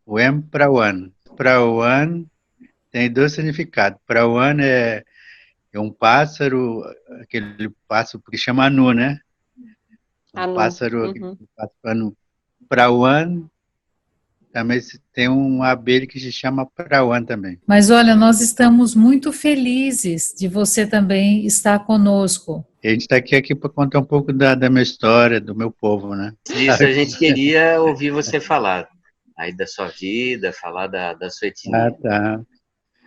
O M Prauan. Prauan tem dois significados. Prauan é um pássaro, aquele pássaro que chama anu, né? Um Anu. pássaro, aquele Uhum. pássaro anu. Prauan também tem uma abelha que se chama Prauan também. Mas olha, nós estamos muito felizes de você também estar conosco. E a gente está aqui para contar um pouco da minha história, do meu povo, né? Disso a gente queria ouvir você falar aí da sua vida, falar da sua Ah, etnia, tá.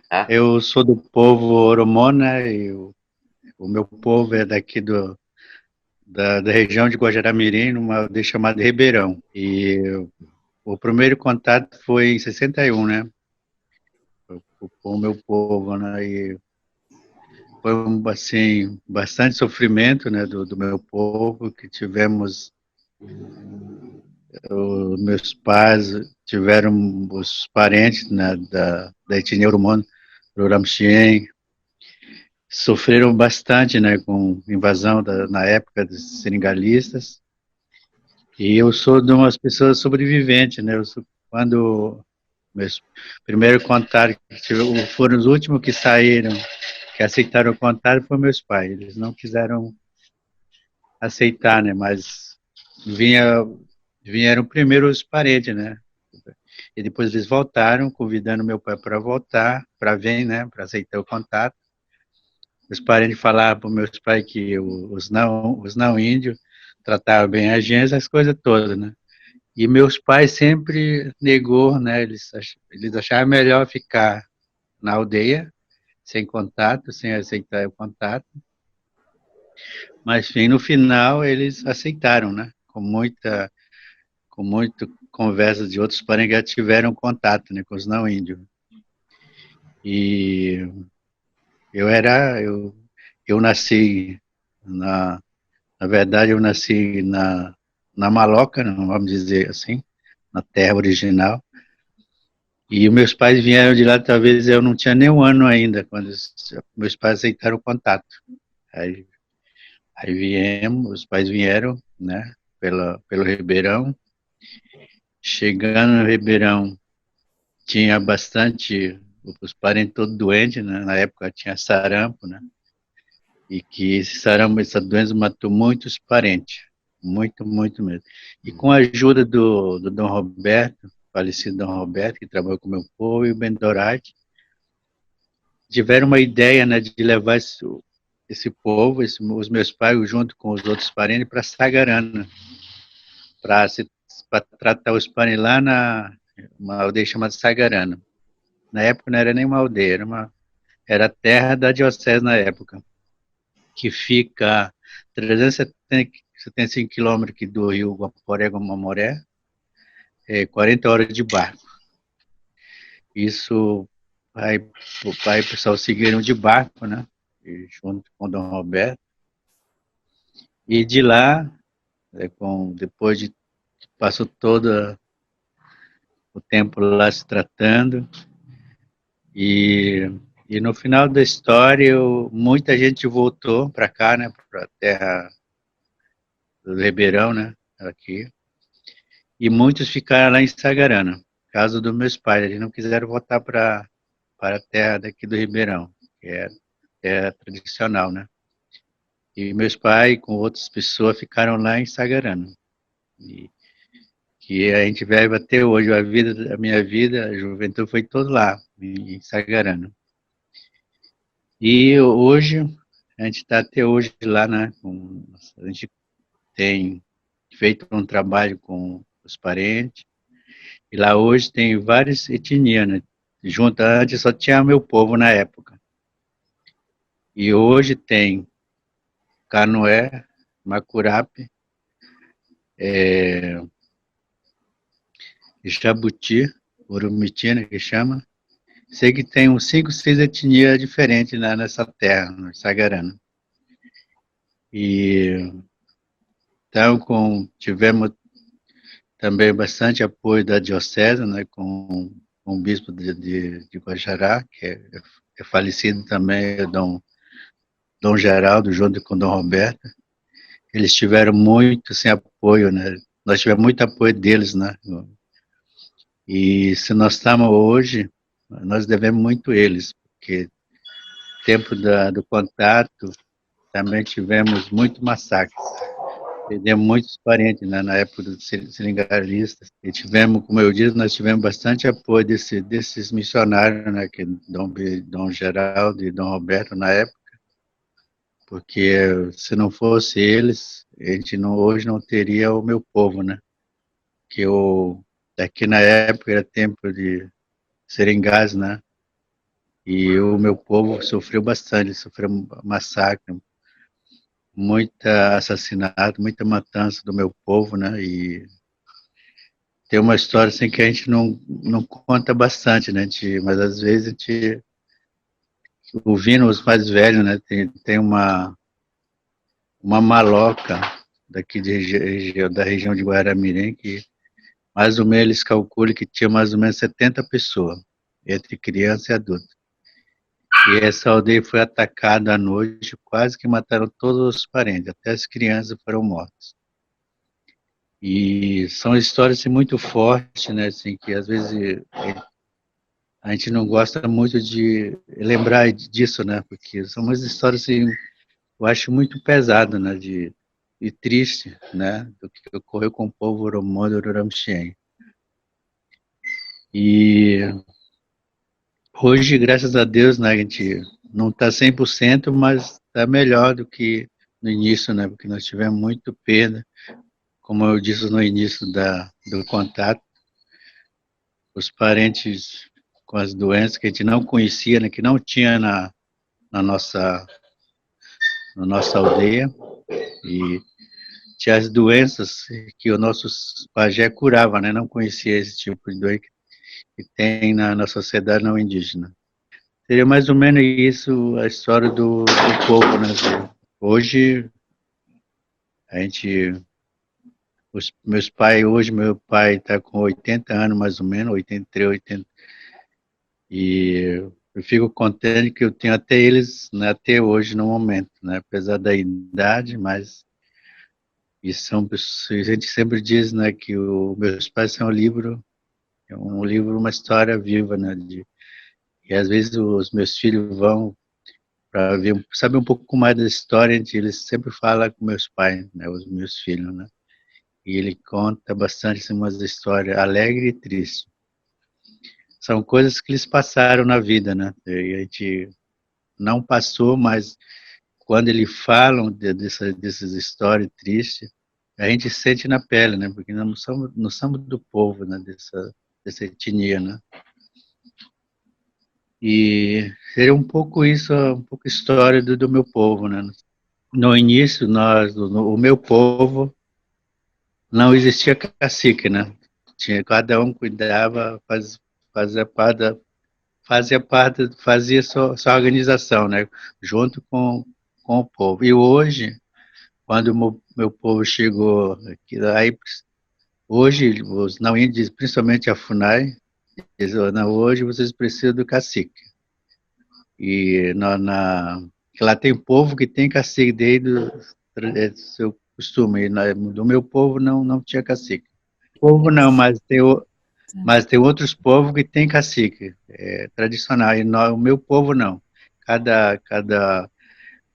tá? Eu sou do povo Oromô, né? E o meu povo é daqui da região de Guajará-Mirim, numa aldeia chamada Ribeirão. E o primeiro contato foi em 61, né? Com o meu povo, né? E foi, assim, bastante sofrimento, né? Do meu povo, que tivemos, os meus pais tiveram os parentes, né? Da etnia Oromô, Roramchien, sofreram bastante, né, com invasão na época dos seringalistas. E eu sou de umas pessoas sobreviventes, né? Quando meus primeiro contato foram os últimos que saíram, que aceitaram o contato, foram meus pais. Eles não quiseram aceitar, né? Mas vieram primeiro os parentes, né? E depois eles voltaram, convidando meu pai para voltar, para vir, né? Para aceitar o contato. Os parentes falavam para meus pais que os não índios tratavam bem a gente, as coisas todas, né? E meus pais sempre negou, né? Eles achavam melhor ficar na aldeia, sem contato, sem aceitar o contato. Mas, enfim, no final eles aceitaram, né? Com muita conversa de outros parentes que já tiveram contato, né? Com os não índios. E eu era, eu nasci na verdade, eu nasci na Maloca, né, vamos dizer assim, na terra original. E os meus pais vieram de lá, talvez eu não tinha nem um ano ainda, quando meus pais aceitaram o contato. Aí, aí viemos, os pais vieram, né, pelo Ribeirão. Chegando no Ribeirão, tinha bastante, os parentes todos doentes, né, na época tinha sarampo, né, e que esse sarampo, essa doença matou muitos parentes, muito, muito mesmo. E com a ajuda do Dom Roberto, falecido Dom Roberto, que trabalhou com o meu povo, e o Bendorati, tiveram uma ideia, né, de levar esse povo, os meus pais, junto com os outros parentes, para Sagarana, para tratar os parentes lá uma aldeia chamada Sagarana. Na época não era nem uma aldeia, era a terra da diocese na época, que fica 375 quilômetros do rio Guaporé, Guamamoré, 40 horas de barco. Isso, o pai e o pessoal seguiram de barco, né? Junto com o Dom Roberto. E de lá, depois de passou todo o tempo lá se tratando, e, e no final da história, muita gente voltou para cá, né? Para a terra do Ribeirão, né? Aqui. E muitos ficaram lá em Sagarana, caso dos meus pais. Eles não quiseram voltar para a terra daqui do Ribeirão, que é tradicional, né? E meus pais, com outras pessoas, ficaram lá em Sagarana. E que a gente vive até hoje. A minha vida, a juventude foi toda lá, em Sagarana. E hoje, a gente está até hoje lá, né? A gente tem feito um trabalho com os parentes. E lá hoje tem várias etnias, né? Junto, antes só tinha meu povo na época. E hoje tem Canoé, Macurape, Jabuti, Urumiti, né, que chama. Sei que tem uns 5, 6 etnias diferentes lá nessa terra, no Sagarana. E então, tivemos também bastante apoio da diocese, né, com o bispo de Guajará, que é falecido também, Dom Geraldo, junto com Dom Roberto. Eles tiveram muito sem apoio, né? Nós tivemos muito apoio deles, né? E se nós estamos hoje, nós devemos muito a eles, porque tempo do contato também tivemos muito massacre. Perdemos muitos parentes, né, na época dos seringaristas. E tivemos, como eu disse, nós tivemos bastante apoio desses missionários, né, que Dom Geraldo e Dom Roberto na época, porque se não fosse eles, a gente hoje não teria o meu povo, né? Que aqui na época era tempo de seringás, né? E o meu povo sofreu bastante, sofreu massacre, muita assassinato, muita matança do meu povo, né? E tem uma história assim que a gente não conta bastante, né? Mas às vezes a gente, ouvindo os mais velhos, né? Tem uma maloca daqui da região de Guaramirim, que mais ou menos eles calculam que tinha mais ou menos 70 pessoas, entre criança e adulto. E essa aldeia foi atacada à noite, quase que mataram todos os parentes, até as crianças foram mortas. E são histórias assim, muito fortes, né? Assim, que às vezes a gente não gosta muito de lembrar disso, né? Porque são umas histórias assim, eu acho muito pesado, né? E triste, né? Do que ocorreu com o povo Oromô do Uramxien. E hoje, graças a Deus, né? A gente não está 100%, mas está melhor do que no início, né? Porque nós tivemos muito perda, como eu disse no início do contato, os parentes com as doenças que a gente não conhecia, né? Que não tinha na nossa na nossa aldeia, e tinha as doenças que o nosso pajé curava, né? Não conhecia esse tipo de doença que tem na sociedade não indígena. Seria mais ou menos isso a história do povo, né? Hoje, a gente, os meus pais, hoje meu pai está com 80 anos mais ou menos, 83, 80, e eu fico contente que eu tenho até eles, né, até hoje no momento, né? Apesar da idade, mas e são, a gente sempre diz, né, que meus pais são um livro, uma história viva, né, e às vezes os meus filhos vão para ver, saber um pouco mais da história, eles sempre falam com meus pais, né, os meus filhos, né, e ele conta bastante assim, umas histórias alegres e tristes. São coisas que eles passaram na vida, né, e a gente não passou, mas quando eles falam dessas histórias tristes, a gente sente na pele, né? Porque nós não somos do povo, né? Dessa etnia, né? E seria um pouco isso, um pouco a história do meu povo, né? No início, o meu povo, não existia cacique, né? Cada um cuidava, fazia sua organização, né? Junto com o povo. E hoje, quando o meu povo chegou aqui, aí, hoje, os não índios, principalmente a FUNAI, eles falam, não, hoje vocês precisam do cacique. E lá tem povo que tem cacique desde o seu costume. E do meu povo não tinha cacique. Povo não, mas tem outros povos que tem cacique, tradicional. E o meu povo não.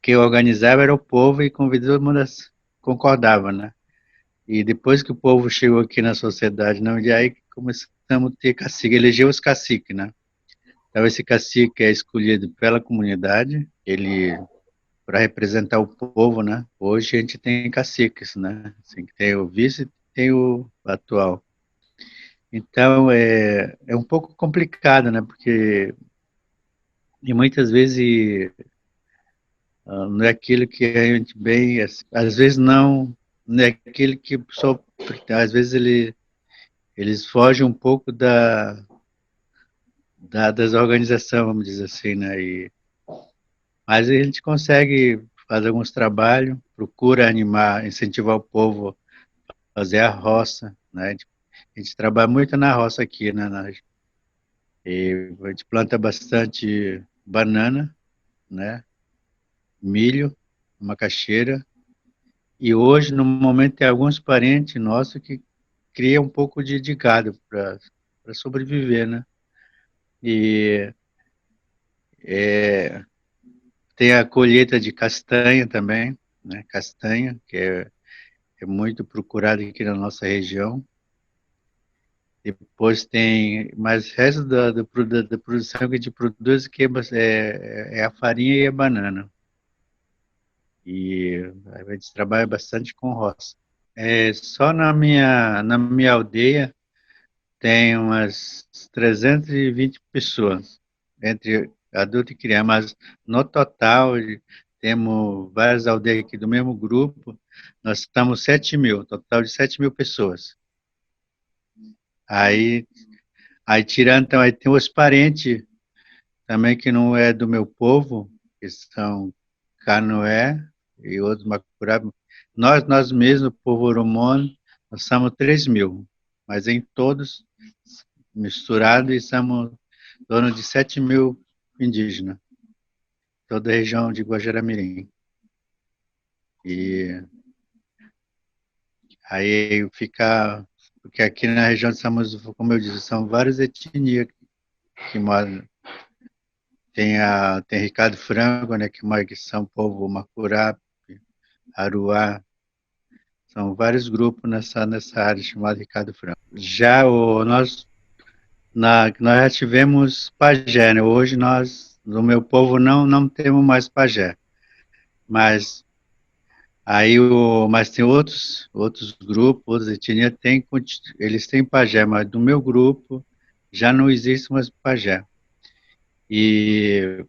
Quem organizava era o povo e convidou, todo mundo concordava, né? E depois que o povo chegou aqui na sociedade, não, e aí começamos a ter cacique, eleger os caciques, né? Então esse cacique é escolhido pela comunidade, ele para representar o povo, né? Hoje a gente tem caciques, né? Assim, tem o vice, tem o atual. Então é um pouco complicado, né? Porque e muitas vezes não é aquilo que a gente bem, às vezes não é aquele que só, às vezes eles fogem um pouco das organizações, vamos dizer assim, né? Mas a gente consegue fazer alguns trabalhos, procura animar, incentivar o povo a fazer a roça, né? A gente trabalha muito na roça aqui, né? A gente planta bastante banana, né? Milho, macaxeira, e hoje, no momento, tem alguns parentes nossos que criam um pouco de gado para sobreviver, né? E tem a colheita de castanha também, né? Castanha, que é muito procurada aqui na nossa região. Depois tem mais resto da produção que a gente produz, que é a farinha e a banana. E a gente trabalha bastante com roça. Só na minha aldeia tem umas 320 pessoas, entre adulto e criança, mas no total temos várias aldeias aqui do mesmo grupo, nós estamos 7.000, total de 7.000 pessoas. Aí, aí tirando, então, aí tem os parentes também que não é do meu povo, que são Canoé e outros Macuraba. Nós mesmos, o povo Oromone, nós somos 3.000, mas em todos misturados e somos em torno de 7.000 indígenas, toda a região de Guajará-Mirim. E aí fica, porque aqui na região somos, como eu disse, são várias etnias que moram. Tem Ricardo Franco, né, que mora aqui, São Povo, Macurape, Aruá, são vários grupos nessa área chamada Ricardo Franco. Já nós já tivemos pajé, né? Hoje nós, no meu povo, não temos mais pajé. Mas mas tem outros grupos, outras etnias, eles têm pajé, mas do meu grupo já não existe mais pajé. E,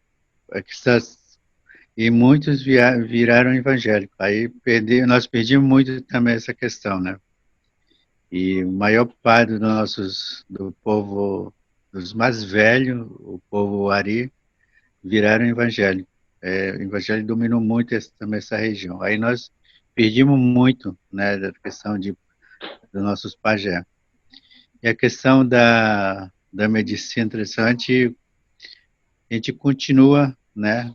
e muitos viraram evangélicos. Aí nós perdimos muito também essa questão, né? E a maior parte do povo, dos mais velhos, o povo Ari, viraram evangélicos. O evangelho dominou muito também essa região. Aí nós perdimos muito, né, da questão dos nossos pajé. E a questão da medicina tradicional, a gente continua, né,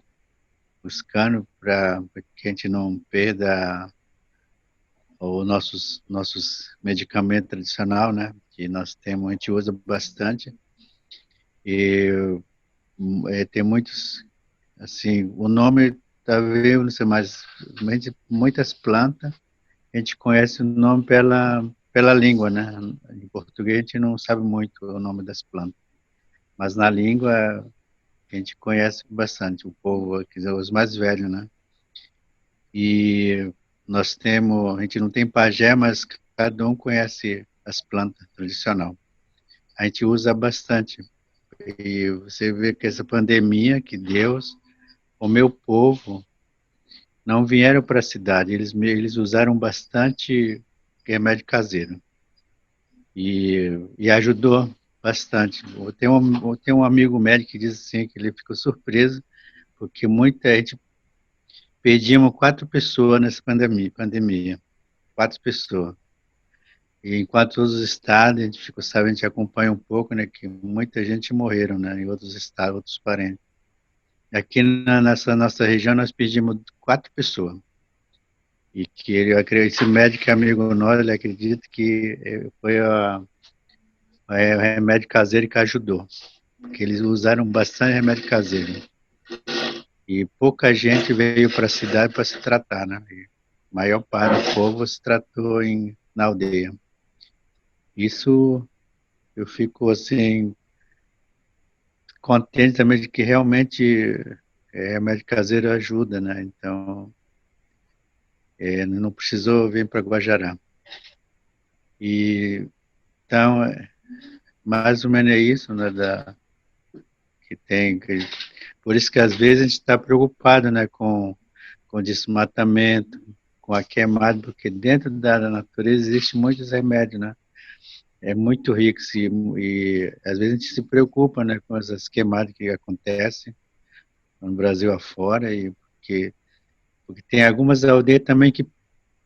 buscando para que a gente não perda os nossos medicamentos tradicionais, né, que a gente usa bastante. E tem muitos, assim, o nome talvez, não sei mais, muitas plantas, a gente conhece o nome pela língua, né? Em português a gente não sabe muito o nome das plantas, mas na língua a gente conhece bastante, o povo, quer dizer, os mais velhos, né? E a gente não tem pajé, mas cada um conhece as plantas tradicionais. A gente usa bastante. E você vê que essa pandemia que Deus, o meu povo, não vieram para a cidade, eles usaram bastante remédio caseiro. E ajudou bastante. Eu tenho um amigo médico que diz assim, que ele ficou surpreso, porque muita gente, perdimos 4 pessoas nessa pandemia. 4 pessoas. E em quatro outros estados, a gente ficou sabendo, a gente acompanha um pouco, né, que muita gente morreram, né, em outros estados, outros parentes. Aqui nessa nossa região, nós pedimos 4 pessoas. E que esse médico amigo nosso, ele acredita que foi o remédio caseiro que ajudou. Porque eles usaram bastante remédio caseiro. E pouca gente veio para a cidade para se tratar, né? E a maior parte do povo se tratou na aldeia. Isso eu fico, assim, contente também de que realmente remédio caseiro ajuda, né? Então, não precisou vir para Guajará. E, então, mais ou menos é isso, né? Por isso que às vezes a gente está preocupado, né? Com desmatamento, com a queimada, porque dentro da natureza existe muitos remédios, né? É muito rico e às vezes a gente se preocupa, né, com essas queimadas que acontecem no Brasil afora, porque tem algumas aldeias também que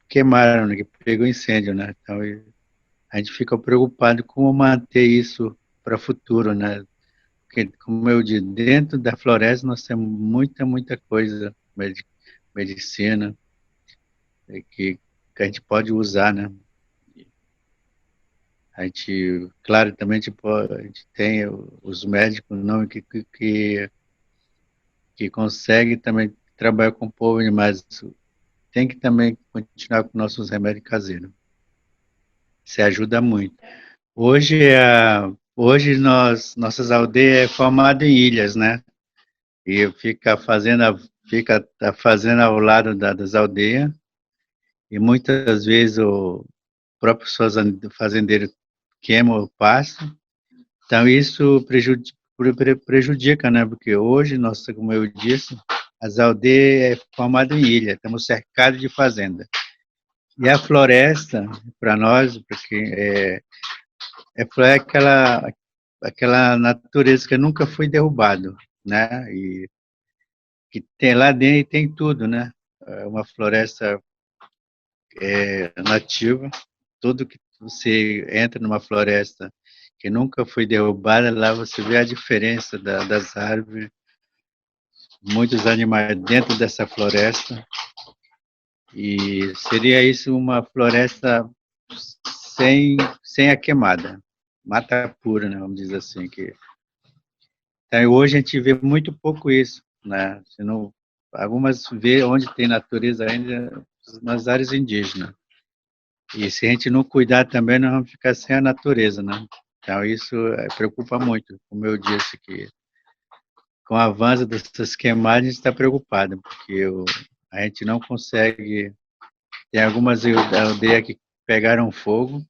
queimaram, né, que pegou incêndio, né? Então a gente fica preocupado com manter isso para o futuro, né? Porque, como eu disse, dentro da floresta nós temos muita coisa, medicina, que a gente pode usar, né? A gente, claro, também tipo, a gente tem os médicos não, que conseguem também trabalhar com o povo, mas tem que também continuar com nossos remédios caseiros. Isso ajuda muito. Hoje nossas aldeias é formada em ilhas, né? E fica fazendo ao lado das aldeias, e muitas vezes o próprio fazendeiro queima o pasto. Então isso prejudica, né? Porque hoje, nossa, como eu disse, as aldeias é formada em ilha, estamos cercados de fazenda. E a floresta, para nós, porque é aquela natureza que nunca foi derrubado, né? E que tem lá dentro tem tudo, né? É uma floresta nativa, tudo que você entra numa floresta que nunca foi derrubada, lá você vê a diferença das árvores, muitos animais dentro dessa floresta, e seria isso uma floresta sem a queimada, mata pura, né, vamos dizer assim. Então, hoje a gente vê muito pouco isso, né? Se não, algumas vê onde tem natureza ainda nas áreas indígenas. E se a gente não cuidar também, nós vamos ficar sem a natureza, né? Então, isso preocupa muito. Como eu disse, que com o avanço dessas queimadas, a gente está preocupado, porque a gente não consegue. Tem algumas aldeias que pegaram fogo,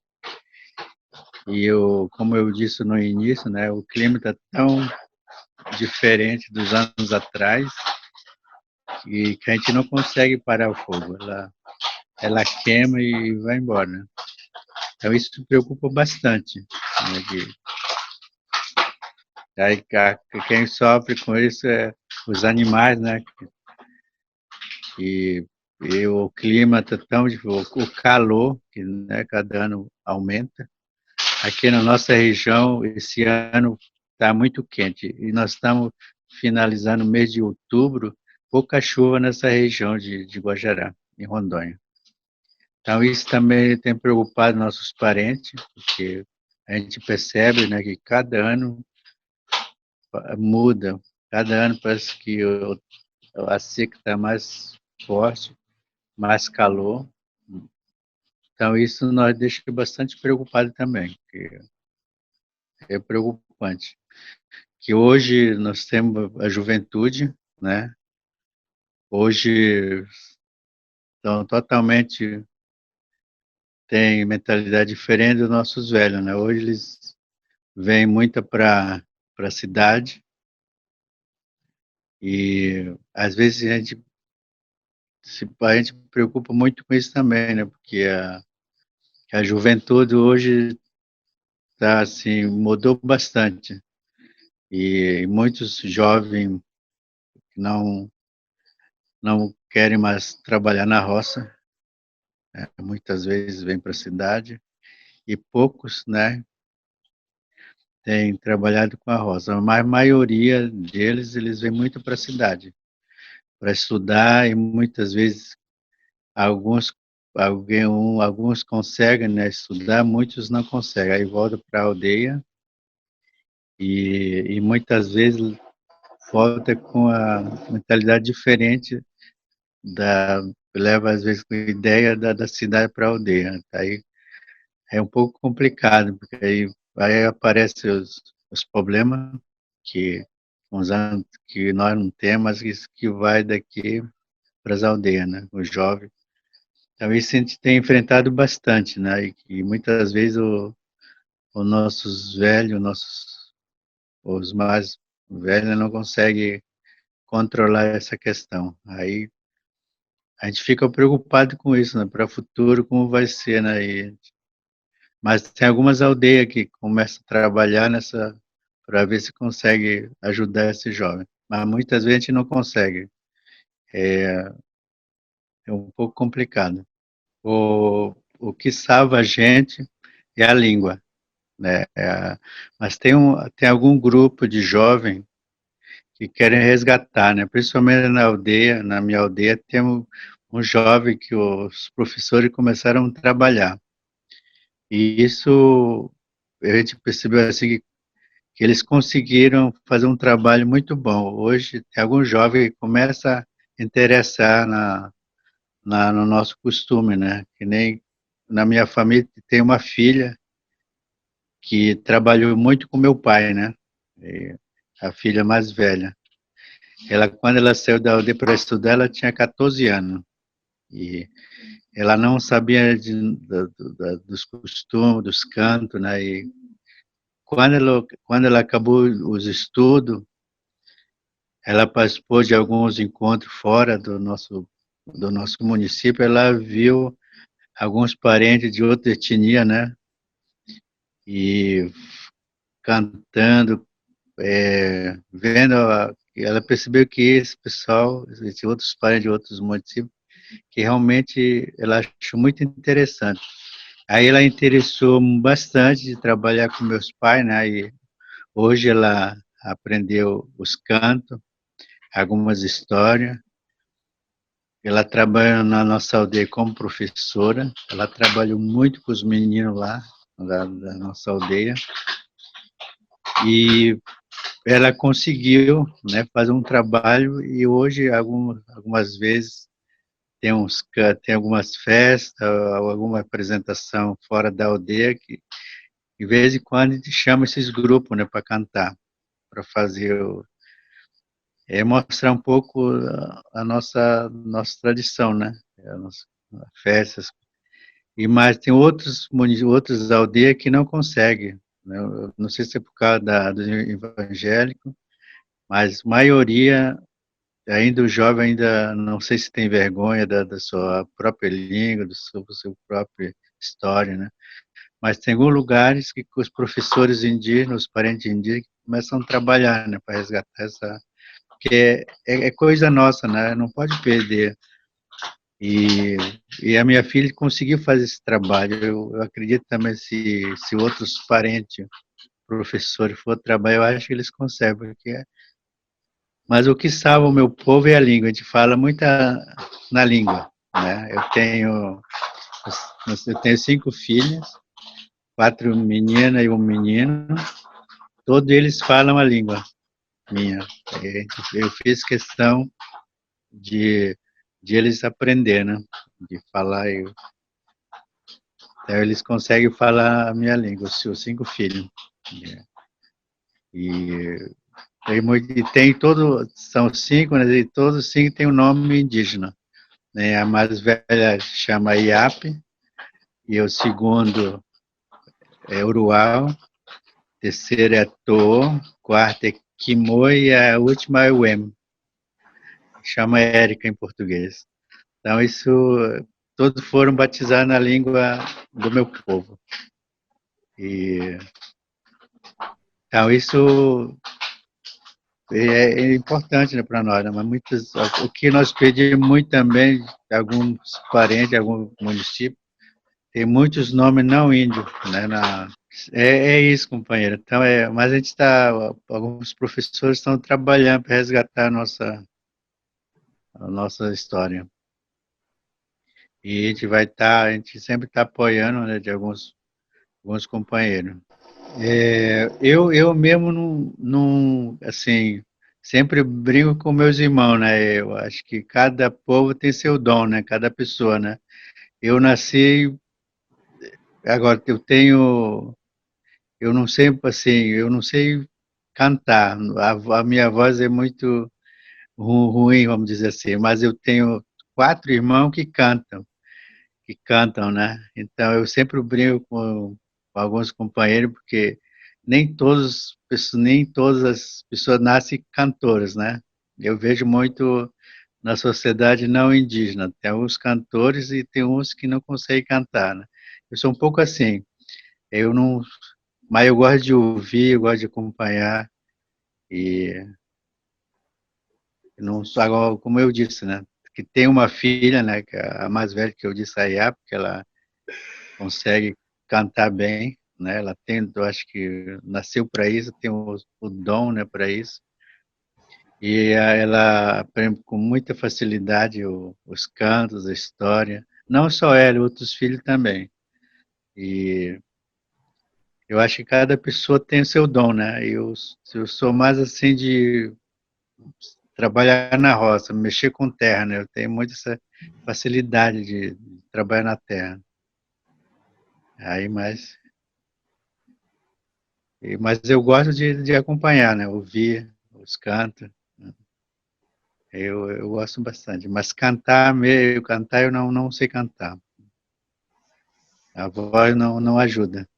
e como eu disse no início, né, o clima está tão diferente dos anos atrás, e que a gente não consegue parar o fogo. Ela queima e vai embora, né? Então, isso preocupa bastante, né, aí, quem sofre com isso é os animais, né? E o clima está tão o calor, que, né, cada ano aumenta. Aqui na nossa região, esse ano está muito quente e nós estamos finalizando o mês de outubro, pouca chuva nessa região de Guajará, em Rondônia. Então isso também tem preocupado nossos parentes, porque a gente percebe, né, que cada ano muda. Cada ano parece que a seca está mais forte, mais calor. Então, isso nos deixa bastante preocupado também, que é preocupante. Que hoje nós temos a juventude, né? Hoje estão totalmente, tem mentalidade diferente dos nossos velhos, né? Hoje eles vêm muito para a cidade e às vezes a gente preocupa muito com isso também, né? Porque a juventude hoje tá assim, mudou bastante. E muitos jovens não não querem mais trabalhar na roça, né? Muitas vezes vêm para a cidade e poucos, né, têm trabalhado com a roça. Mas a maioria deles, eles vêm muito para a cidade para estudar e muitas vezes alguns alguns conseguem, né, estudar, muitos não conseguem. Aí volta para a aldeia e muitas vezes volta com a mentalidade diferente leva às vezes com a ideia da cidade para a aldeia. Aí é um pouco complicado, porque aí aparecem os problemas que uns anos que nós não temos, mas isso que vai daqui para as aldeias, né? Os jovens. Então isso a gente tem enfrentado bastante, né? E muitas vezes os nossos velhos, os mais velhos não conseguem controlar essa questão. Aí a gente fica preocupado com isso, né? Para o futuro, como vai ser, né? Mas tem algumas aldeias que começam a trabalhar para ver se consegue ajudar esse jovem. Mas muitas vezes a gente não consegue. É um pouco complicado. O que salva a gente é a língua, né? Mas tem algum grupo de jovens que querem resgatar, né? Principalmente na aldeia, na minha aldeia, temos um jovem que os professores começaram a trabalhar. E isso a gente percebeu assim que eles conseguiram fazer um trabalho muito bom. Hoje, tem algum jovem que começa a interessar no nosso costume, né? Que nem na minha família tem uma filha que trabalhou muito com meu pai, né? E a filha mais velha. Quando ela saiu da aldeia para estudar, ela tinha 14 anos. E ela não sabia dos costumes, dos cantos, né? E quando ela acabou os estudos, ela participou de alguns encontros fora do nosso município. Ela viu alguns parentes de outra etnia, né? E cantando, vendo, ela percebeu que esse pessoal, esses outros parentes de outros municípios, que realmente ela achou muito interessante. Aí ela interessou bastante de trabalhar com meus pais, né? E hoje ela aprendeu os cantos, algumas histórias. Ela trabalha na nossa aldeia como professora. Ela trabalhou muito com os meninos lá da nossa aldeia. E ela conseguiu, né, fazer um trabalho e hoje, algumas vezes, tem algumas festas, alguma apresentação fora da aldeia que, de vez em quando, a gente chama esses grupos, né, para cantar, para fazer, mostrar um pouco a nossa tradição, né, as festas. E mais tem outras aldeias que não conseguem, né, eu não sei se é por causa do evangélico, mas a maioria, ainda o jovem ainda não sei se tem vergonha da sua própria língua, do seu própria história, né? Mas tem alguns lugares que os professores indígenas, os parentes indígenas, começam a trabalhar, né, para resgatar porque é coisa nossa, né? Não pode perder. E a minha filha conseguiu fazer esse trabalho. Eu acredito também se outros parentes, professores, for trabalhar, eu acho que eles conseguem, porque mas o que salva o meu povo é a língua. A gente fala muito na língua, né? Eu tenho 5 filhos, 4 meninas e um menino. Todos eles falam a língua minha. Eu fiz questão de eles aprender, né? De falar. Então eles conseguem falar a minha língua, os 5 filhos. E são 5, né? E todos os 5 têm um nome indígena. Né? A mais velha chama Iape, e o segundo é Uruau, terceiro é To, quarto é Kimoi e a última é Uem. Chama Érica em português. Então, todos foram batizados na língua do meu povo. Então, isso é importante, né, para nós, né? Mas o que nós pedimos muito também, de alguns parentes, de algum município, tem muitos nomes não índios, né? É isso, companheiro. Então, mas alguns professores estão trabalhando para resgatar a nossa história. E a gente sempre está apoiando, né, de alguns companheiros. Eu mesmo não, assim, sempre brinco com meus irmãos, né? Eu acho que cada povo tem seu dom, né? Cada pessoa, né? Eu nasci, agora eu não sei, assim, eu não sei cantar. A minha voz é muito ruim, vamos dizer assim, mas eu tenho 4 irmãos que cantam, né? Então eu sempre brinco com alguns companheiros, porque nem todas as pessoas nascem cantoras, né? Eu vejo muito na sociedade não indígena, tem alguns cantores e tem uns que não conseguem cantar, né? Eu sou um pouco assim, eu não, mas eu gosto de ouvir, eu gosto de acompanhar e não só agora, como eu disse, né? Que tem uma filha, né? Que é a mais velha que eu disse a Iá, porque ela consegue cantar bem, né? Ela tem, eu acho que nasceu para isso, tem o dom, né, para isso. E ela aprende com muita facilidade os cantos, a história. Não só ela, outros filhos também. E eu acho que cada pessoa tem o seu dom, né? Eu sou mais assim de trabalhar na roça, mexer com terra, né? Eu tenho muito essa facilidade de trabalhar na terra. Aí, mas eu gosto de acompanhar, né? Ouvir os cantos. Eu gosto bastante. Mas cantar eu não sei cantar. A voz não ajuda.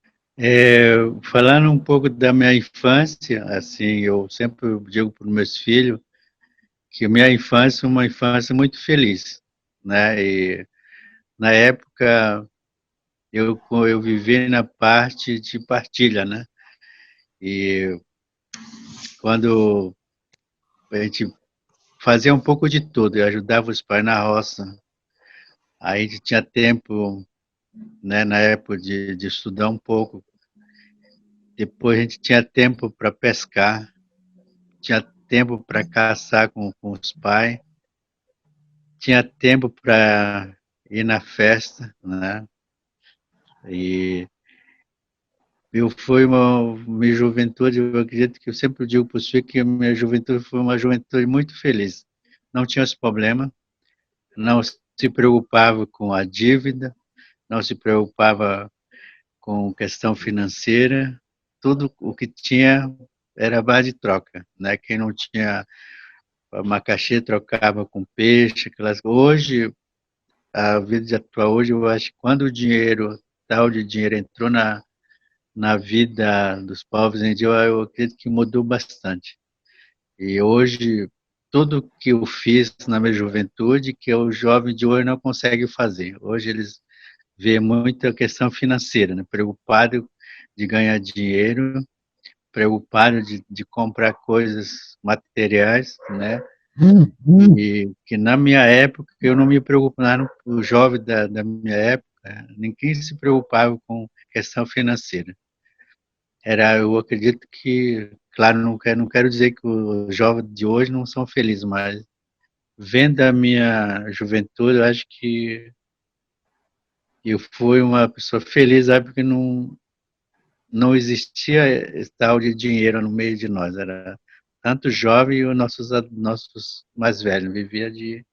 Falando um pouco da minha infância, assim, eu sempre digo para os meus filhos que minha infância é uma infância muito feliz, né? E na época eu vivi na parte de partilha, né? E quando a gente fazia um pouco de tudo, eu ajudava os pais na roça, aí a gente tinha tempo, né, na época de estudar um pouco, depois a gente tinha tempo para pescar, tinha tempo para caçar com os pais, tinha tempo para ir na festa, né? E eu fui minha juventude, eu acredito que eu sempre digo para os filhos que a minha juventude foi uma juventude muito feliz. Não tinha os problemas, não se preocupava com a dívida, não se preocupava com questão financeira, tudo o que tinha era base de troca, né? Quem não tinha macaxê trocava com peixe, aquelas. Hoje, a vida atual hoje, eu acho que quando o dinheiro, tal de dinheiro entrou na vida dos povos indígenas, eu acredito que mudou bastante. E hoje, tudo que eu fiz na minha juventude, que o jovem de hoje não consegue fazer. Hoje eles vê muita questão financeira, né? Preocupado de ganhar dinheiro, preocupado de comprar coisas materiais, né? E que na minha época eu não me preocupava, o jovem da minha época, ninguém se preocupava com questão financeira. Eu acredito que, claro, não quero dizer que os jovens de hoje não são felizes, mas vendo a minha juventude, eu acho que eu fui uma pessoa feliz, sabe, porque não existia esse tal de dinheiro no meio de nós. Era tanto jovem e os nossos mais velhos vivia de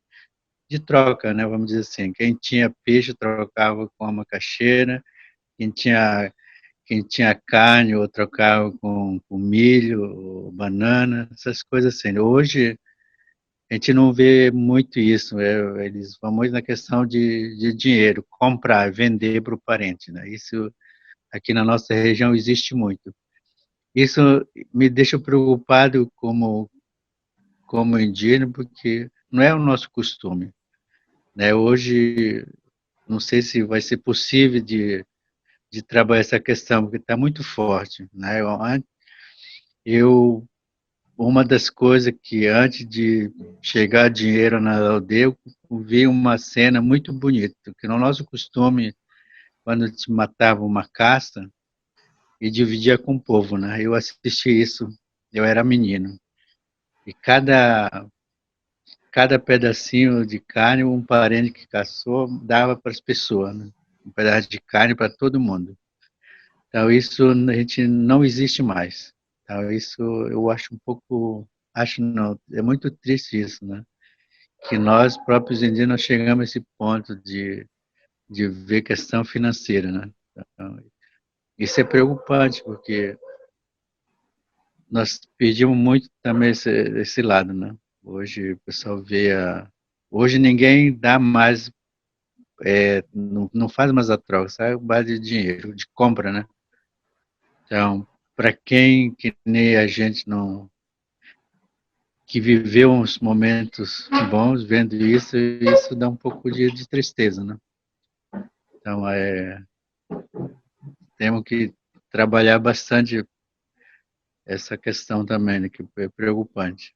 troca, né? Vamos dizer assim. Quem tinha peixe trocava com a macaxeira, quem tinha quem tinha carne ou trocava com milho, ou banana, essas coisas assim. Hoje a gente não vê muito isso, eles vão muito na questão de dinheiro, comprar, vender para o parente, né? Isso aqui na nossa região existe muito. Isso me deixa preocupado como indígena, porque não é o nosso costume, né? Hoje, não sei se vai ser possível de trabalhar essa questão, porque está muito forte, né? Eu, uma das coisas que antes de chegar dinheiro na aldeia, eu vi uma cena muito bonita, que no nosso costume, quando se matava uma caça, e dividia com o povo, né? Eu assisti isso, eu era menino. E cada pedacinho de carne, um parente que caçou dava para as pessoas, né? Um pedaço de carne para todo mundo. Então isso a gente não existe mais. Então isso eu acho um pouco, acho não, é muito triste isso, né? Que nós próprios indígenas chegamos a esse ponto de ver questão financeira, né? Então, isso é preocupante porque nós perdimos muito também esse lado, né? Hoje o pessoal hoje ninguém dá mais, não faz mais a troca, sabe? Base de dinheiro, de compra, né? Então, para quem que nem a gente não, que viveu uns momentos bons vendo isso dá um pouco de tristeza, né? Então, temos que trabalhar bastante essa questão também, né, que é preocupante.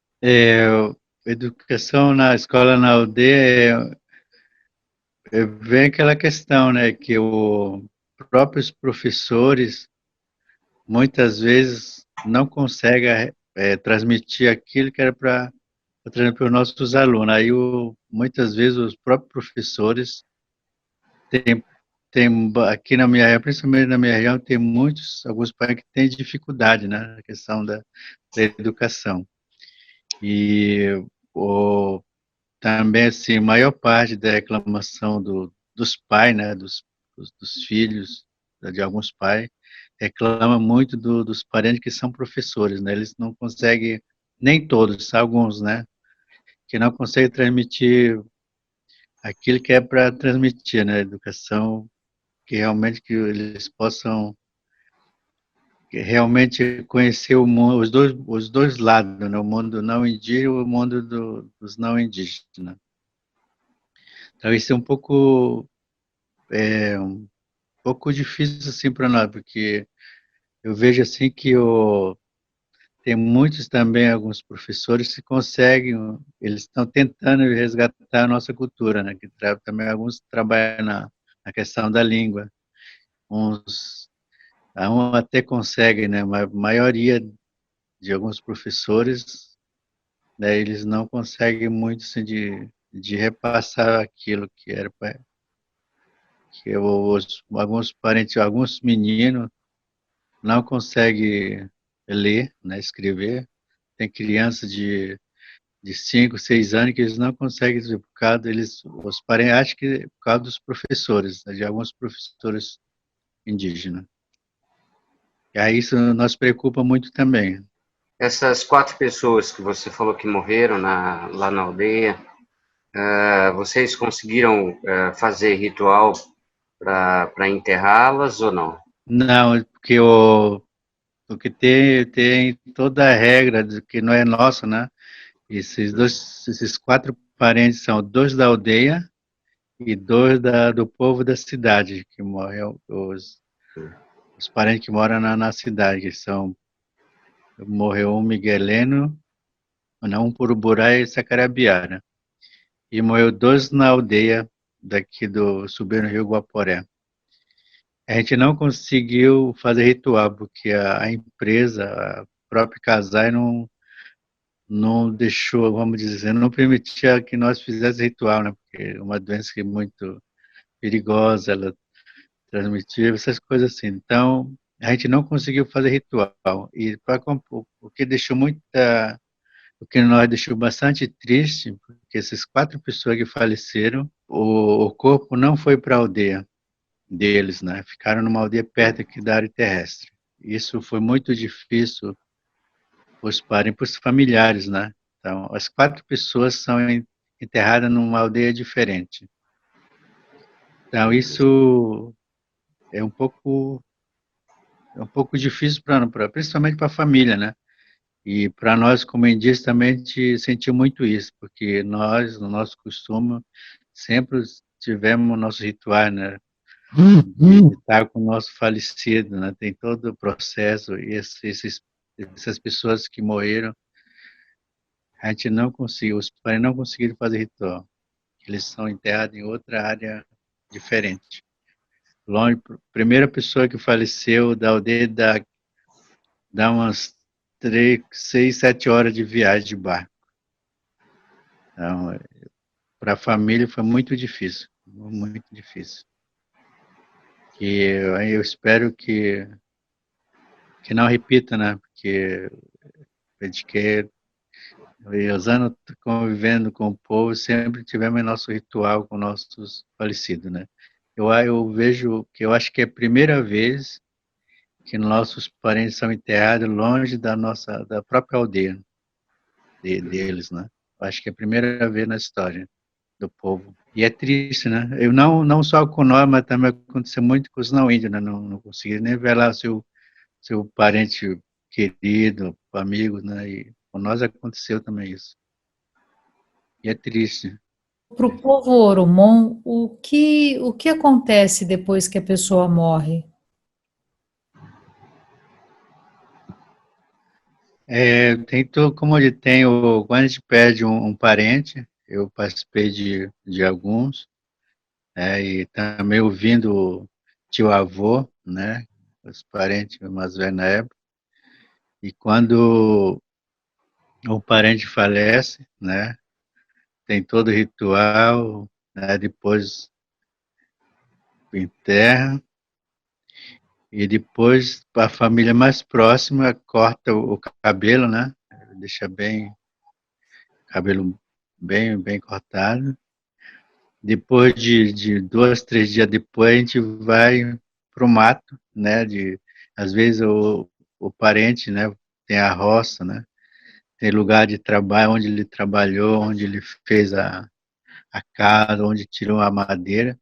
Educação na escola na aldeia vem aquela questão, né, que os próprios professores muitas vezes não conseguem transmitir aquilo que era para transmitir para os nossos alunos. Aí, muitas vezes, os próprios professores têm aqui na minha região, principalmente na minha região, tem alguns pais que têm dificuldade, né, na questão da educação. E também, assim, a maior parte da reclamação dos pais, né, dos filhos, de alguns pais, reclama muito dos parentes que são professores, né, eles não conseguem, nem todos, alguns, né, que não conseguem transmitir aquilo que é para transmitir, né, educação, que realmente que eles possam realmente conhecer o mundo, os dois lados, né, o mundo não indígena e o mundo dos não indígenas. Então isso é um pouco difícil assim para nós, porque eu vejo assim que tem muitos também, alguns professores que conseguem, eles estão tentando resgatar a nossa cultura, né? Que também alguns trabalham na questão da língua, uns até conseguem, né? Mas a maioria de alguns professores, né, eles não conseguem muito assim, de repassar aquilo que era para que alguns parentes, alguns meninos não conseguem ler, né, escrever. Tem crianças de 5, 6 anos que eles não conseguem, por causa os parentes acham que é por causa dos professores, né, de alguns professores indígenas. E aí isso nos preocupa muito também. Essas 4 pessoas que você falou que morreram lá na aldeia, vocês conseguiram fazer ritual para enterrá-las ou não? Não, porque tem toda a regra de que não é nossa, né? Esses 4 parentes são 2 da aldeia e 2 do povo da cidade, que morrem, os parentes que moram na cidade, que são, morreu um migueleno, não, um Puruburá e Sacarabiara, e morreu 2 na aldeia daqui subindo no Rio Guaporé. A gente não conseguiu fazer ritual, porque a empresa, a própria Casai, não deixou, vamos dizer, não permitia que nós fizéssemos ritual, né? Porque é uma doença que é muito perigosa, ela transmitia, essas coisas assim. Então, a gente não conseguiu fazer ritual. E o que deixou o que nós deixou bastante triste, porque essas 4 pessoas que faleceram, o corpo não foi para a aldeia deles, né? Ficaram numa aldeia perto aqui da área terrestre. Isso foi muito difícil para os familiares, né? Então, as 4 pessoas são enterradas numa aldeia diferente. Então, isso é um pouco difícil principalmente para a família, né? E para nós, como indígenas, também a gente sentiu muito isso, porque nós, no nosso costume, sempre tivemos nosso ritual, né? De estar com o nosso falecido, né? Tem todo o processo, e essas pessoas que morreram, a gente não conseguiu, os pais não conseguiram fazer ritual. Eles são enterrados em outra área diferente. Longe, a primeira pessoa que faleceu da aldeia dá umas 3, 6, 7 horas de viagem de barco. Então, para a família foi muito difícil, muito difícil. E eu espero que não repita, né? Porque a gente quer, os anos convivendo com o povo, sempre tivemos nosso ritual com nossos falecidos, né? Eu vejo que eu acho que é a primeira vez que nossos parentes são enterrados longe da própria aldeia deles, né? Eu acho que é a primeira vez na história do povo. E é triste, né? Eu não só com nós, mas também aconteceu muito com os não índios, né? Não consegui nem ver lá seu parente querido, amigo, né? E com nós aconteceu também isso. E é triste. Para o povo Oromon, o que acontece depois que a pessoa morre? Como ele tem quando a gente perde um parente, eu participei de alguns, e também ouvindo o tio-avô, né? Os parentes mais velhos na época. E quando o parente falece, né? Tem todo o ritual, né? Depois enterra, e depois a família mais próxima corta o cabelo, né? Deixa bem, cabelo bem cortado. Depois de 2, 3 dias depois, a gente vai para o mato, né? Às vezes o parente, né? Tem a roça, né? Tem lugar de trabalho onde ele trabalhou, onde ele fez a casa, onde tirou a madeira.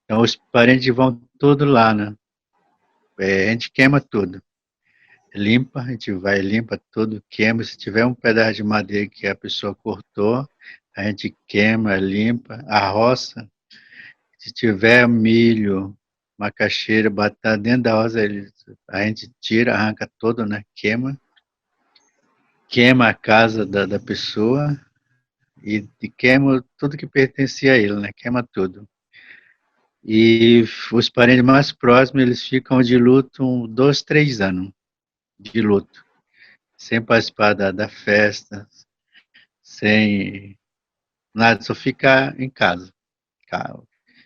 Então os parentes vão todos lá, né? A gente queima tudo. Limpa, a gente vai, limpa tudo, queima. Se tiver um pedaço de madeira que a pessoa cortou, a gente queima, limpa. A roça, se tiver milho, macaxeira, batata dentro da roça, a gente tira, arranca todo, né? Queima a casa da pessoa e queima tudo que pertencia a ele, né? Queima tudo. E os parentes mais próximos, eles ficam de luto 2, 3 anos de luto, sem participar da festa, sem nada, só ficar em casa.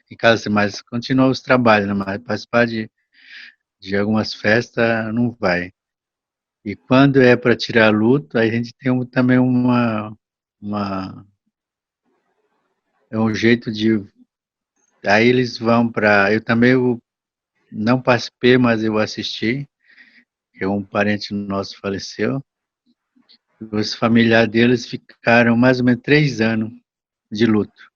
Em casa, assim, mas continua os trabalhos, né? Mas participar de algumas festas não vai. E quando é para tirar luto, a gente tem também uma, é um jeito de. Aí eles vão para. Eu também não participei, mas eu assisti, que um parente nosso faleceu. Os familiares deles ficaram mais ou menos 3 anos de luto.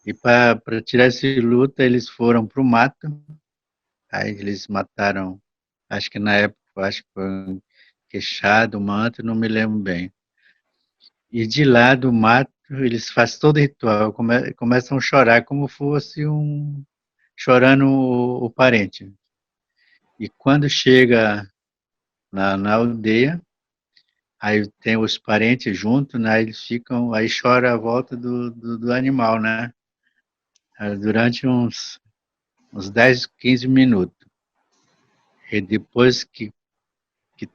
E para tirar esse luto, eles foram para o mato. Aí eles mataram, acho que na época, acho que foi um queixado, manto, não me lembro bem. E de lá do mato, eles fazem todo o ritual, começam a chorar como fosse chorando o parente. E quando chega na aldeia, aí tem os parentes juntos, né? Eles ficam, aí chora a volta do animal, né? Durante uns 10, 15 minutos. E depois que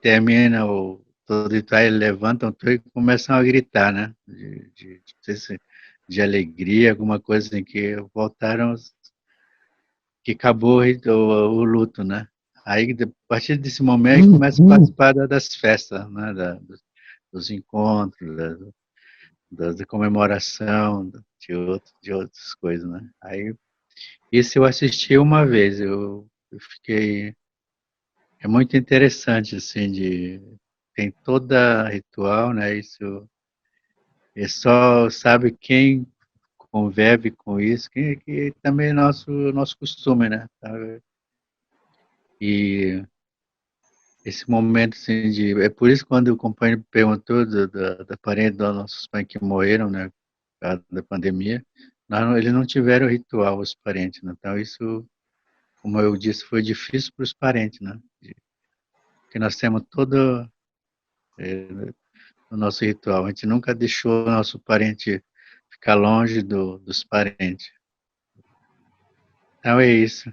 termina todo ritual, eles levantam tudo e começam a gritar, né? De alegria, alguma coisa assim, que voltaram, que acabou o luto, né? Aí, a partir desse momento, começa a participar das festas, né? Dos encontros, da comemoração, de outras coisas, né? Aí, isso eu assisti uma vez, eu fiquei. É muito interessante, assim, tem toda ritual, né? Isso é só sabe quem convive com isso, que também é nosso costume, né? Sabe? E esse momento, assim, é por isso que quando o companheiro perguntou da parente dos nossos pais que morreram, né? Por causa da pandemia, eles não tiveram ritual, os parentes, né? Então isso, como eu disse, foi difícil para os parentes, né? Porque nós temos todo o nosso ritual. A gente nunca deixou o nosso parente ficar longe dos parentes. Então é isso.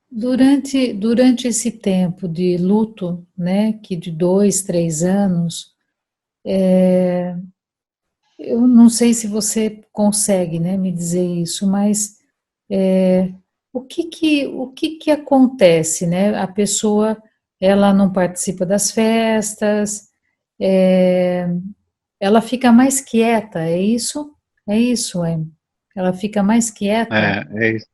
Durante esse tempo de luto, né, que de 2, 3 anos, eu não sei se você consegue, né, me dizer isso, mas o que que acontece, né? A pessoa, ela não participa das festas, é, ela fica mais quieta, é isso? É isso, é? Ela fica mais quieta? É isso.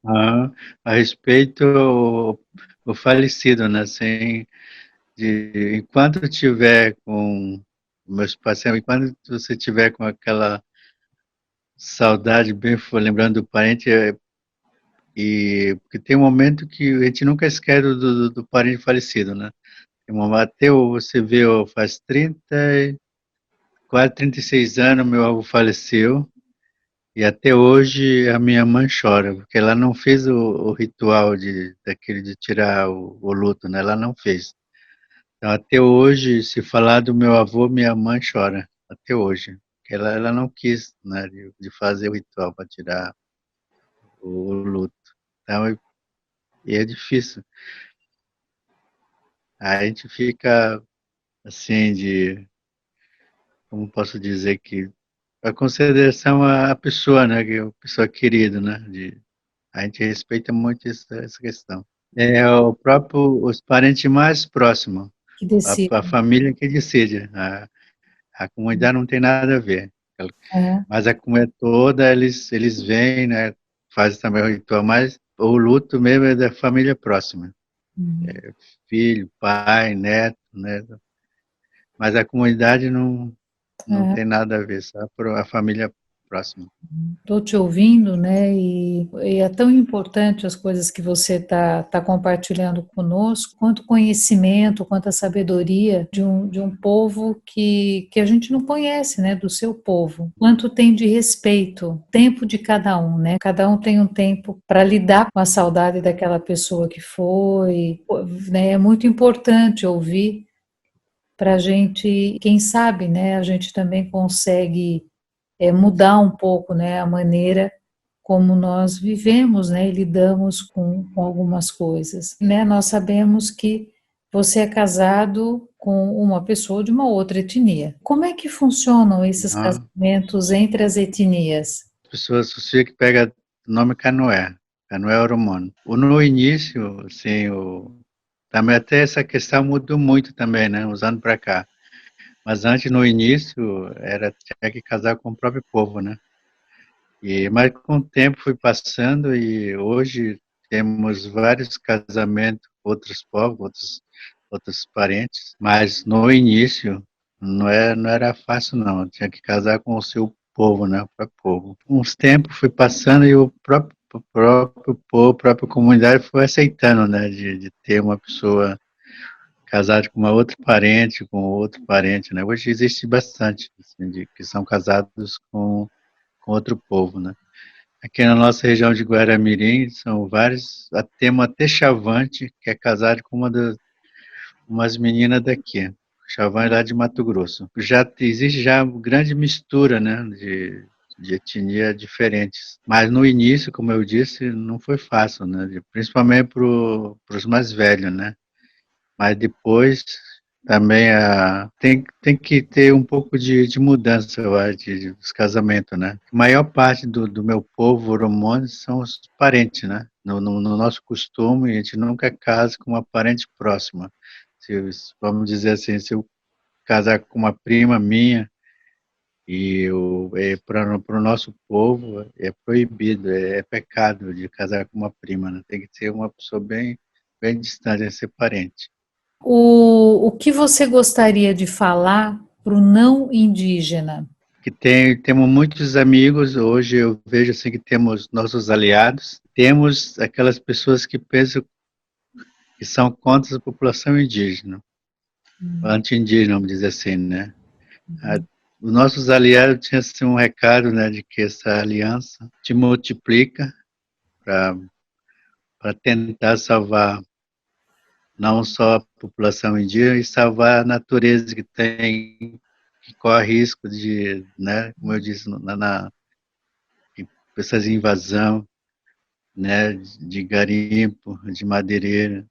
Ah, a respeito o falecido, né? Assim, enquanto tiver com meus pacientes, enquanto você tiver com aquela saudade, bem for lembrando do parente, porque tem um momento que a gente nunca esquece do parente falecido, né? Até você vê, faz quase 36 anos meu avô faleceu e até hoje a minha mãe chora, porque ela não fez o ritual daquele de tirar o luto, né? Ela não fez. Então até hoje, se falar do meu avô, minha mãe chora, até hoje. Porque ela não quis, né, de fazer o ritual para tirar o luto. Então é difícil. Aí a gente fica assim como posso dizer que a consideração à pessoa, né? Que é a pessoa querida, né? A gente respeita muito essa questão. É o próprio, os parentes mais próximos, Que decide. a família que decide. A comunidade não tem nada a ver. É, Mas a comunidade toda, eles vêm, né? Fazem também o ritual, mas o luto mesmo é da família próxima. hum, Filho, pai, neto, né? Mas a comunidade não é. tem nada a ver, só a família próxima. Estou te ouvindo, né? E é tão importante as coisas que você tá compartilhando conosco, quanto conhecimento, quanto a sabedoria de um povo que a gente não conhece, né? Do seu povo. Quanto tem de respeito, tempo de cada um, né? Cada um tem um tempo para lidar com a saudade daquela pessoa que foi, né? É muito importante ouvir para a gente, quem sabe, né? A gente também consegue mudar um pouco, né, a maneira como nós vivemos, né, e lidamos com algumas coisas, né? Nós sabemos que você é casado com uma pessoa de uma outra etnia. Como é que funcionam esses As casamentos entre as etnias? pessoas associam que pega o nome Canoé, Canoé Oromano. No início, assim, também até essa questão mudou muito também, né, uns anos para cá. Mas antes, no início, tinha que casar com o próprio povo, né? Mas com o tempo foi passando e hoje temos vários casamentos, outros povos, outros parentes. Mas no início não era fácil não, tinha que casar com o seu povo, né? O próprio povo. Uns tempos foi passando e o próprio povo, a própria comunidade foi aceitando, né? De ter uma pessoa casada com uma outra parente, com outro parente, né? Hoje existe bastante, assim, que são casados com outro povo, né? Aqui na nossa região de Guaramirim são vários, temos até Chavante, que é casado com umas meninas daqui. Chavante lá de Mato Grosso. Existe já grande mistura, né, de etnia diferentes. Mas no início, como eu disse, não foi fácil, né, principalmente para os mais velhos, né. Mas depois também tem que ter um pouco de mudança, eu acho, dos casamentos, né? A maior parte do meu povo oromone são os parentes, né? No nosso costume, a gente nunca casa com uma parente próxima. Vamos dizer assim, se eu casar com uma prima minha, para o nosso povo é proibido, é pecado de casar com uma prima, né? Tem que ser uma pessoa bem distante, é ser parente. O que você gostaria de falar para o não indígena? Que temos muitos amigos, hoje eu vejo assim que temos nossos aliados, temos aquelas pessoas que pensam que são contra a população indígena, anti-indígena, vamos dizer assim, né? Os nossos aliados tinham assim, um recado, né, de que essa aliança te multiplica para tentar salvar não só a população indígena, e salvar a natureza que corre risco de, né, como eu disse, essas invasão, né, de garimpo, de madeireira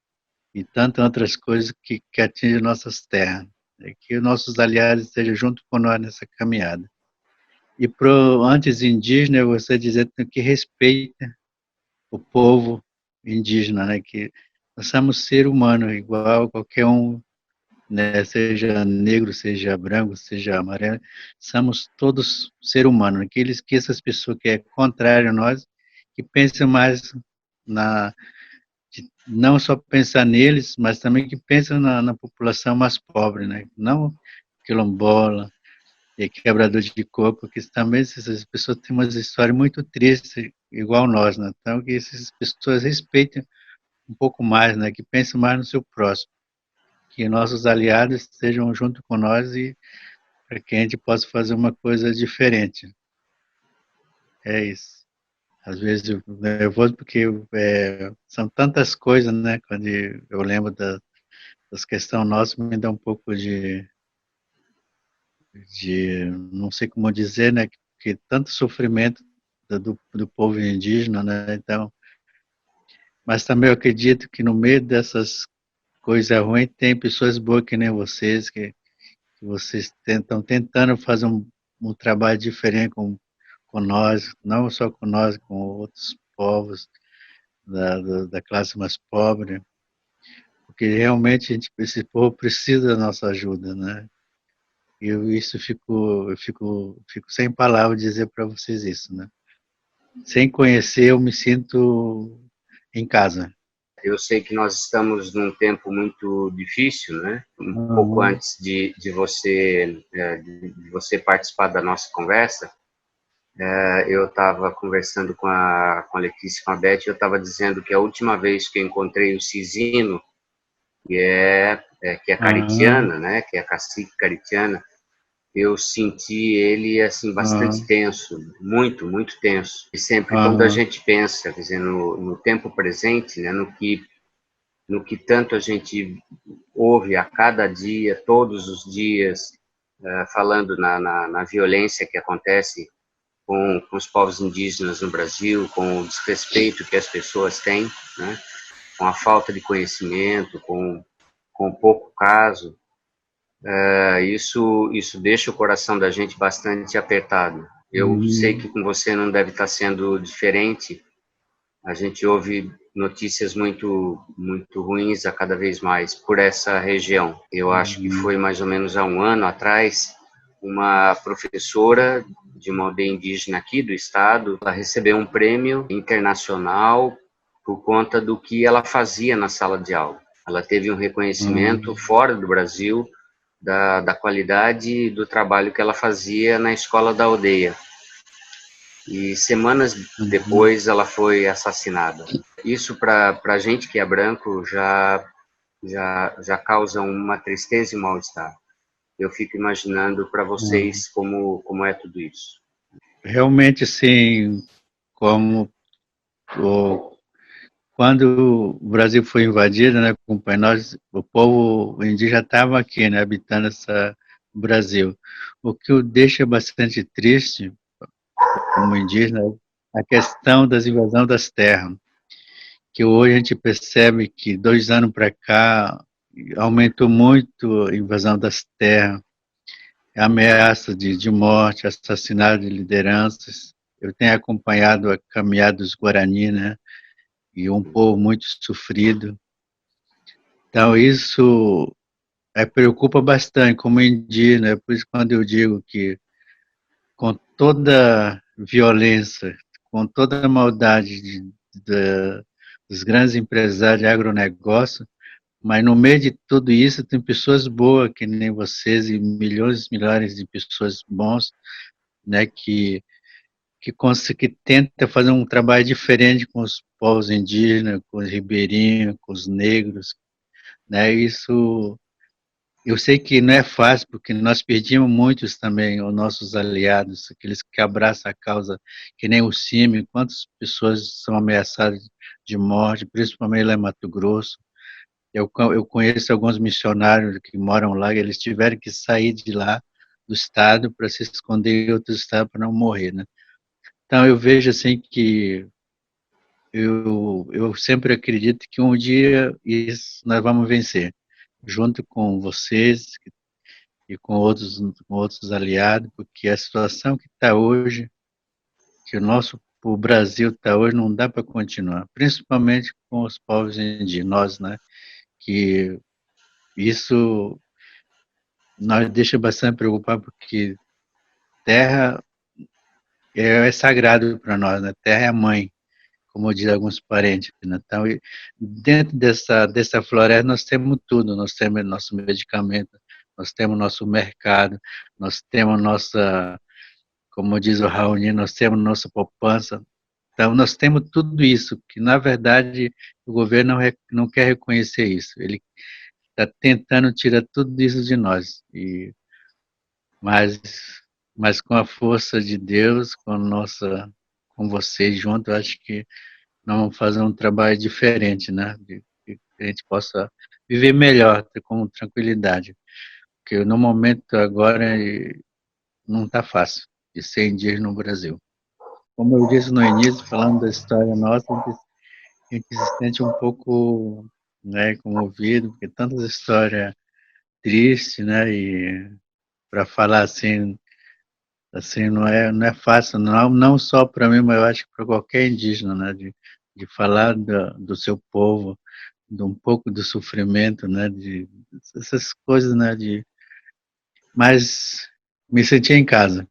e tantas outras coisas que atingem nossas terras. Que os nossos aliados estejam junto com nós nessa caminhada. E para o antes indígena, eu gostaria de dizer que respeita o povo indígena, né, que nós somos ser humano igual a qualquer um, né, seja negro, seja branco, seja amarelo, somos todos ser humanos. Aqueles que essas pessoas que é contrário a nós, que pensam mais na não só pensar neles, mas também que pensam na população mais pobre, né? Não quilombola e quebrador de coco, que também essas pessoas têm uma história muito triste, igual nós, né? Então, que essas pessoas respeitem um pouco mais, né? Que pensem mais no seu próximo, que nossos aliados estejam junto com nós e para que a gente possa fazer uma coisa diferente. É isso. Às vezes eu fico nervoso porque são tantas coisas, né? Quando eu lembro das questões nossas, me dá um pouco não sei como dizer, né? Que tanto sofrimento do povo indígena, né? Então, mas também eu acredito que no meio dessas coisas ruins tem pessoas boas que nem vocês, que vocês estão tentando fazer um um trabalho diferente com nós, não só com nós, com outros povos da classe mais pobre, porque realmente esse povo precisa da nossa ajuda, né? Isso fico sem palavras dizer para vocês isso, né? Sem conhecer, eu me sinto em casa. Eu sei que nós estamos num tempo muito difícil, né? Um pouco Uhum. antes de você participar da nossa conversa, eu estava conversando com a Letícia e com a Beth, eu estava dizendo que a última vez que eu encontrei o Cisino, que é Uhum. caritiana, né? Que é a cacique caritiana, eu senti ele assim bastante Uhum. tenso, muito, muito tenso. E sempre quando a Uhum. gente pensa, quer dizer, no tempo presente, né, no que tanto a gente ouve a cada dia, todos os dias, falando na violência que acontece com os povos indígenas no Brasil, com o desrespeito que as pessoas têm, né, com a falta de conhecimento, com pouco caso, isso deixa o coração da gente bastante apertado. Eu sei que com você não deve estar sendo diferente. A gente ouve notícias muito, muito ruins a cada vez mais por essa região. Eu acho que foi mais ou menos há um ano atrás, uma professora de uma aldeia indígena aqui do estado, ela recebeu um prêmio internacional por conta do que ela fazia na sala de aula. Ela teve um reconhecimento fora do Brasil da qualidade do trabalho que ela fazia na escola da aldeia. E semanas depois ela foi assassinada. Isso para a gente que é branco já causa uma tristeza e um mal-estar. Eu fico imaginando para vocês como é tudo isso. Realmente, sim, como quando o Brasil foi invadido, né, nós, o povo indígena estava aqui, né, habitando o Brasil. O que o deixa bastante triste, como indígena, é a questão das invasões das terras, que hoje a gente percebe que 2 anos para cá aumentou muito a invasão das terras, a ameaça de morte, assassinato de lideranças. Eu tenho acompanhado a caminhada dos Guarani, né, e um povo muito sofrido. Então, isso preocupa bastante como indígena, por isso quando eu digo que com toda violência, com toda a maldade dos grandes empresários de agronegócio, mas no meio de tudo isso tem pessoas boas, que nem vocês, e milhões e milhares de pessoas bons, né, que tenta fazer um trabalho diferente com os povos indígenas, com os ribeirinhos, com os negros, né, isso. Eu sei que não é fácil, porque nós perdemos muitos também, os nossos aliados, aqueles que abraçam a causa, que nem o CIMI, quantas pessoas são ameaçadas de morte, principalmente lá em Mato Grosso. Eu conheço alguns missionários que moram lá, e eles tiveram que sair de lá, do estado, para se esconder em outro estado para não morrer, né? Então eu vejo assim que eu sempre acredito que um dia isso nós vamos vencer, junto com vocês, e com outros aliados, porque a situação que está hoje, que o Brasil está hoje, não dá para continuar, principalmente com os povos indígenas, nós, né, que isso nos deixa bastante preocupados, porque terra é sagrado para nós, né, terra é a mãe, como diz alguns parentes, né? Então, dentro dessa floresta nós temos tudo, nós temos nosso medicamento, nós temos nosso mercado, nós temos nossa, como diz o Raoni, nós temos nossa poupança. Então, nós temos tudo isso, que na verdade o governo não quer reconhecer isso. Ele está tentando tirar tudo isso de nós. Mas, mas com a força de Deus, com vocês juntos, eu acho que nós vamos fazer um trabalho diferente, né? Que a gente possa viver melhor, com tranquilidade. Porque no momento agora não está fácil de ser indígena no Brasil. Como eu disse no início, falando da história nossa, a gente se sente um pouco, né, comovido, porque tantas histórias tristes, né, e para falar assim, Assim, não é fácil, não só para mim, mas eu acho que para qualquer indígena, né, de falar do seu povo, de um pouco do sofrimento, né, de essas coisas, né, mas me senti em casa.